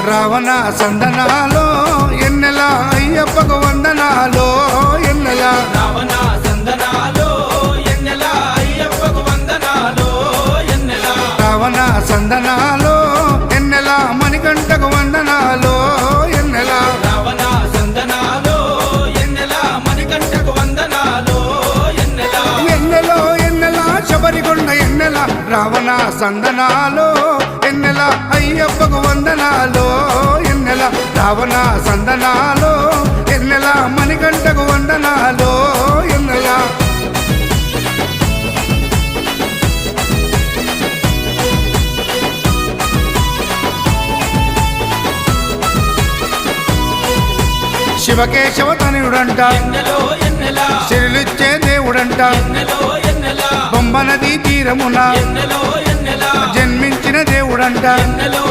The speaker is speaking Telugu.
రావణ సందనాలో ఎన్నెల అయ్యప్పకు వందనాలో ఎన్నెల రావణ సందనాలో ఎన్నెల అయ్యప్పకు వందనాలో ఎన్నెల రావణ సందనాలో ఎన్నెల మణికంఠకు వందనాలో ఎన్నెల రావణ సందనాలో ఎన్నెల మణికంఠకు వందనాలో ఎన్నెల ఎన్నెలో ఎన్నెల శబరికొండ ఎన్నెల రావణ సందనాలో ఎన్నెల అయ్యప్పకు వందనాలో ఎన్నెల రావణ సందనాలో ఎన్నెల మణికంఠకు వందనాలో ఎన్నెల శివకేశవ తనయుడంట ఎన్నెలో ఎన్నెల శిరులిచ్చే దేవుడంట ఎన్నెలో ఎన్నెల బొమ్మ నదీ తీరమున ఎన్నెలో ఎన్నెల జన్మించిన దేవుడంట ఎన్నెలో